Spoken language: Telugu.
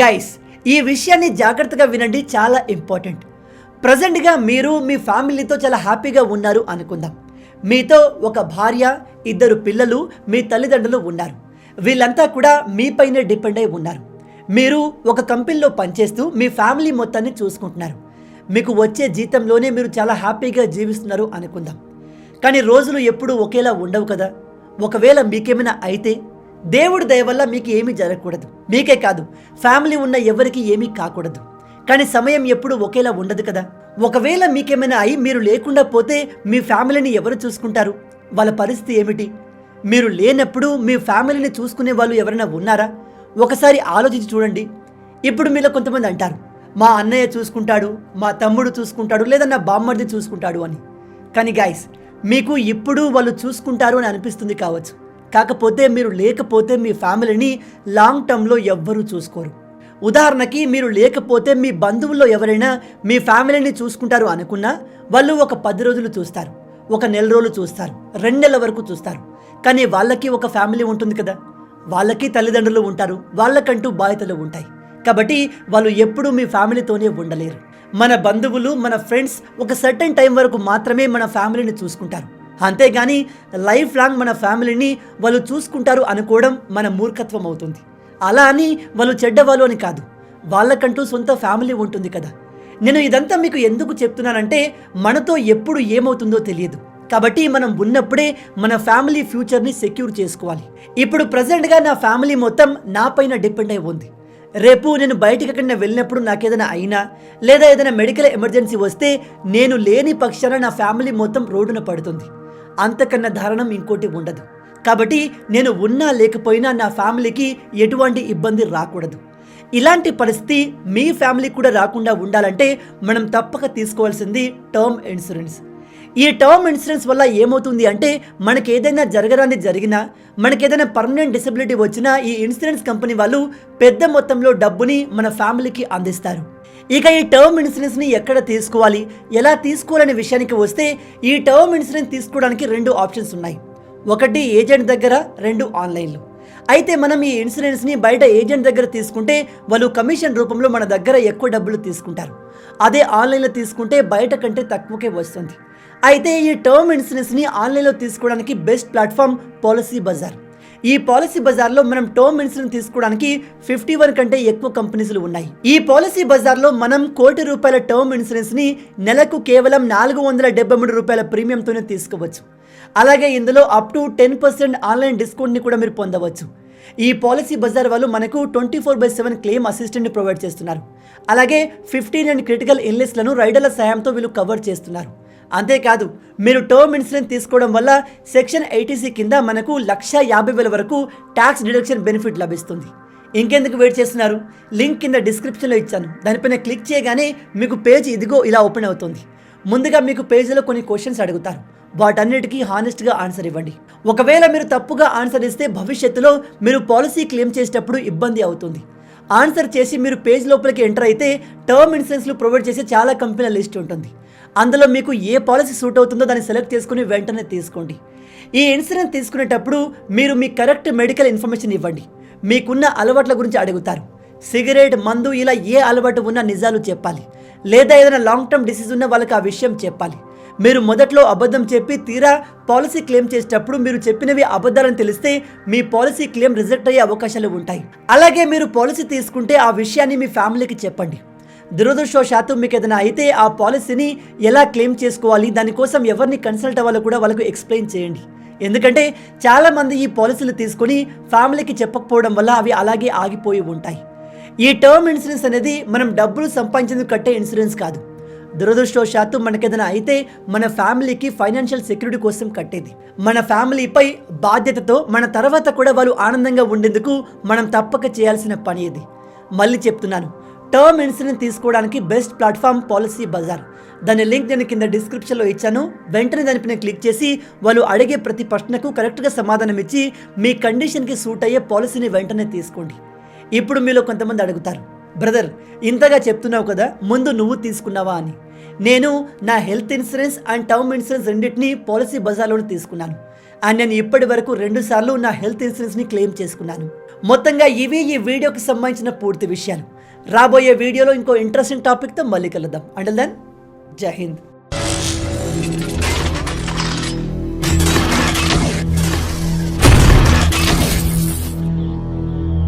గైస్, ఈ విషయాన్ని జాగ్రత్తగా వినండి, చాలా ఇంపార్టెంట్. ప్రజెంట్గా మీరు మీ ఫ్యామిలీతో చాలా హ్యాపీగా ఉన్నారు అనుకుందాం. మీతో ఒక భార్య, 2 పిల్లలు, మీ తల్లిదండ్రులు ఉన్నారు. వీళ్ళంతా కూడా మీపైనే డిపెండ్ అయి ఉన్నారు. మీరు ఒక కంపెనీలో పనిచేస్తూ మీ ఫ్యామిలీ మొత్తాన్ని చూసుకుంటున్నారు. మీకు వచ్చే జీతంలోనే మీరు చాలా హ్యాపీగా జీవిస్తున్నారు అనుకుందాం. కానీ రోజులు ఎప్పుడూ ఒకేలా ఉండవు కదా. ఒకవేళ మీకేమైనా అయితే దేవుడి దయ వల్ల మీకు ఏమీ జరగకూడదు. మీకే కాదు, ఫ్యామిలీ ఉన్న ఎవరికి ఏమీ కాకూడదు. కానీ సమయం ఎప్పుడు ఒకేలా ఉండదు కదా. ఒకవేళ మీకేమైనా అయి మీరు లేకుండా పోతే మీ ఫ్యామిలీని ఎవరు చూసుకుంటారు? వాళ్ళ పరిస్థితి ఏమిటి? మీరు లేనప్పుడు మీ ఫ్యామిలీని చూసుకునే వాళ్ళు ఎవరైనా ఉన్నారా? ఒకసారి ఆలోచించి చూడండి. ఇప్పుడు మీలో కొంతమంది అంటారు, మా అన్నయ్య చూసుకుంటాడు, మా తమ్ముడు చూసుకుంటాడు, లేదా నా బామ్మర్ది చూసుకుంటాడు అని. కానీ గైస్, మీకు ఇప్పుడు వాళ్ళు చూసుకుంటారు అని అనిపిస్తుంది కావచ్చు. కాకపోతే మీరు లేకపోతే మీ ఫ్యామిలీని లాంగ్ టర్మ్లో ఎవ్వరూ చూసుకోరు. ఉదాహరణకి, మీరు లేకపోతే మీ బంధువుల్లో ఎవరైనా మీ ఫ్యామిలీని చూసుకుంటారు అనుకున్నా వాళ్ళు ఒక 10 రోజులు చూస్తారు, ఒక నెల రోజులు చూస్తారు, 2 నెలల వరకు చూస్తారు. కానీ వాళ్ళకి ఒక ఫ్యామిలీ ఉంటుంది కదా. వాళ్ళకి తల్లిదండ్రులు ఉంటారు, వాళ్ళకంటూ బాధ్యతలు ఉంటాయి. కాబట్టి వాళ్ళు ఎప్పుడూ మీ ఫ్యామిలీతోనే ఉండలేరు. మన బంధువులు, మన ఫ్రెండ్స్ ఒక సర్టెన్ టైం వరకు మాత్రమే మన ఫ్యామిలీని చూసుకుంటారు. అంతేగాని లైఫ్ లాంగ్ మన ఫ్యామిలీని వాళ్ళు చూసుకుంటారు అనుకోవడం మన మూర్ఖత్వం అవుతుంది. అలా అని వాళ్ళు చెడ్డవాళ్ళు అని కాదు, వాళ్ళకంటూ సొంత ఫ్యామిలీ ఉంటుంది కదా. నేను ఇదంతా మీకు ఎందుకు చెప్తున్నానంటే, మనతో ఎప్పుడు ఏమవుతుందో తెలియదు. కాబట్టి మనం ఉన్నప్పుడే మన ఫ్యామిలీ ఫ్యూచర్ని సెక్యూర్ చేసుకోవాలి. ఇప్పుడు ప్రజెంట్గా నా ఫ్యామిలీ మొత్తం నా పైన డిపెండ్ అయి ఉంది. రేపు నేను బయటికి ఎక్కడైనా వెళ్ళినప్పుడు నాకేదైనా అయినా, లేదా ఏదైనా మెడికల్ ఎమర్జెన్సీ వస్తే నేను లేని పక్షాన నా ఫ్యామిలీ మొత్తం రోడ్డున పడుతుంది. అంతకన్నా దారుణం ఇంకోటి ఉండదు. కాబట్టి నేను ఉన్నా లేకపోయినా నా ఫ్యామిలీకి ఎటువంటి ఇబ్బంది రాకూడదు. ఇలాంటి పరిస్థితి మీ ఫ్యామిలీ కూడా రాకుండా ఉండాలంటే మనం తప్పక తీసుకోవాల్సింది టర్మ్ ఇన్సూరెన్స్. ఈ టర్మ్ ఇన్సూరెన్స్ వల్ల ఏమవుతుంది అంటే, మనకి ఏదైనా జరగరాని జరిగినా, మనకి ఏదైనా పర్మనెంట్ డిసెబిలిటీ వచ్చినా ఈ ఇన్సూరెన్స్ కంపెనీ వాళ్ళు పెద్ద మొత్తంలో డబ్బుని మన ఫ్యామిలీకి అందిస్తారు. ఇక ఈ టర్మ్ ఇన్సూరెన్స్ని ఎక్కడ తీసుకోవాలి, ఎలా తీసుకోవాలనే విషయానికి వస్తే, ఈ టర్మ్ ఇన్సూరెన్స్ తీసుకోవడానికి 2 ఆప్షన్స్ ఉన్నాయి. ఒకటి ఏజెంట్ దగ్గర, 2 ఆన్లైన్లో. అయితే మనం ఈ ఇన్సూరెన్స్ని బయట ఏజెంట్ దగ్గర తీసుకుంటే వాళ్ళు కమిషన్ రూపంలో మన దగ్గర ఎక్కువ డబ్బులు తీసుకుంటారు. అదే ఆన్లైన్లో తీసుకుంటే బయట కంటే తక్కువకే వస్తుంది. అయితే ఈ టర్మ్ ఇన్సూరెన్స్ని ఆన్లైన్లో తీసుకోవడానికి బెస్ట్ ప్లాట్ఫామ్ పాలసీ బజార్. ఈ పాలసీ బజార్లో మనం టర్మ్ ఇన్సూరెన్స్ తీసుకోవడానికి 51 కంటే ఎక్కువ కంపెనీలు ఉన్నాయి. ఈ పాలసీ బజార్లో మనం ₹1 కోటి టర్మ్ ఇన్సూరెన్స్ని నెలకు కేవలం ₹473 ప్రీమియంతోనే తీసుకోవచ్చు. అలాగే ఇందులో అప్ టు 10% ఆన్లైన్ డిస్కౌంట్ని కూడా మీరు పొందవచ్చు. ఈ పాలసీ బజార్ వాళ్ళు మనకు 24/7 క్లెయిమ్ అసిస్టెంట్ని ప్రొవైడ్ చేస్తున్నారు. అలాగే 59 క్రిటికల్ ఇల్నెస్లను రైడర్ల సాయంతో వీళ్ళు కవర్ చేస్తున్నారు. అంతేకాదు, మీరు టర్మ్ ఇన్సూరెన్స్ తీసుకోవడం వల్ల సెక్షన్ 80C కింద మనకు 1,50,000 వరకు ట్యాక్స్ డిడక్షన్ బెనిఫిట్ లభిస్తుంది. ఇంకెందుకు వెయిట్ చేస్తున్నారు? లింక్ కింద డిస్క్రిప్షన్లో ఇచ్చాను, దానిపైన క్లిక్ చేయగానే మీకు పేజ్ ఇదిగో ఇలా ఓపెన్ అవుతుంది. ముందుగా మీకు పేజీలో కొన్ని క్వశ్చన్స్ అడుగుతారు, వాటన్నిటికీ హానెస్ట్గా ఆన్సర్ ఇవ్వండి. ఒకవేళ మీరు తప్పుగా ఆన్సర్ ఇస్తే భవిష్యత్తులో మీరు పాలసీ క్లెయిమ్ చేసేటప్పుడు ఇబ్బంది అవుతుంది. ఆన్సర్ చేసి మీరు పేజ్ లోపలికి ఎంటర్ అయితే టర్మ్ ఇన్సూరెన్స్లు ప్రొవైడ్ చేసే చాలా కంపెనీల లిస్ట్ ఉంటుంది. అందులో మీకు ఏ పాలసీ సూట్ అవుతుందో దాన్ని సెలెక్ట్ చేసుకుని వెంటనే తీసుకోండి. ఈ ఇన్సూరెన్స్ తీసుకునేటప్పుడు మీరు మీ కరెక్ట్ మెడికల్ ఇన్ఫర్మేషన్ ఇవ్వండి. మీకున్న అలవాట్ల గురించి అడుగుతారు. సిగరెట్, మందు, ఇలా ఏ అలవాటు ఉన్నా నిజాలు చెప్పాలి. లేదా ఏదైనా లాంగ్ టర్మ్ డిసీజ్ ఉన్న వాళ్ళకి ఆ విషయం చెప్పాలి. మీరు మొదట్లో అబద్ధం చెప్పి తీరా పాలసీ క్లెయిమ్ చేసేటప్పుడు మీరు చెప్పినవి అబద్ధాలని తెలిస్తే మీ పాలసీ క్లెయిమ్ రిజెక్ట్ అయ్యే అవకాశాలు ఉంటాయి. అలాగే మీరు పాలసీ తీసుకుంటే ఆ విషయాన్ని మీ ఫ్యామిలీకి చెప్పండి. దురదృష్టవశాత్తు మీకు ఏదైనా అయితే ఆ పాలసీని ఎలా క్లెయిమ్ చేసుకోవాలి, దానికోసం ఎవరిని కన్సల్ట్ అవ్వాలో కూడా వాళ్ళకు ఎక్స్ప్లెయిన్ చేయండి. ఎందుకంటే చాలామంది ఈ పాలసీలు తీసుకొని ఫ్యామిలీకి చెప్పకపోవడం వల్ల అవి అలాగే ఆగిపోయి ఉంటాయి. ఈ టర్మ్ ఇన్సూరెన్స్ అనేది మనం డబ్బులు సంపాదించేందుకు కట్టే ఇన్సూరెన్స్ కాదు. దురదృష్టవశాత్తు మనకేదైనా అయితే మన ఫ్యామిలీకి ఫైనాన్షియల్ సెక్యూరిటీ కోసం కట్టేది. మన ఫ్యామిలీపై బాధ్యతతో మన తర్వాత కూడా వాళ్ళు ఆనందంగా ఉండేందుకు మనం తప్పక చేయాల్సిన పని ఇది. మళ్ళీ చెప్తున్నాను, టర్మ్ ఇన్సూరెన్స్ తీసుకోవడానికి బెస్ట్ ప్లాట్ఫామ్ పాలసీ బజార్. దాని లింక్ నేను కింద డిస్క్రిప్షన్లో ఇచ్చాను. వెంటనే దానిపైన క్లిక్ చేసి వాళ్ళు అడిగే ప్రతి ప్రశ్నకు కరెక్ట్గా సమాధానం ఇచ్చి మీ కండిషన్కి సూట్ అయ్యే పాలసీని వెంటనే తీసుకోండి. ఇప్పుడు మీలో కొంతమంది అడుగుతారు, బ్రదర్ ఇంతగా చెప్తున్నావు కదా, ముందు నువ్వు తీసుకున్నావా అని. నేను నా health insurance and term insurance రెండింటినీ పాలసీ బజార్లో తీసుకున్నాను. అండ్ నేను ఇప్పటి వరకు 2 సార్లు నా హెల్త్ ఇన్సూరెన్స్ని క్లెయిమ్ చేసుకున్నాను. మొత్తంగా ఇవి ఈ వీడియోకి సంబంధించిన పూర్తి విషయాలు. రాబోయే వీడియోలో ఇంకో ఇంట్రెస్టింగ్ టాపిక్తో మళ్ళీ కలుద్దాం. అంటిల్ దెన్, జై హింద్.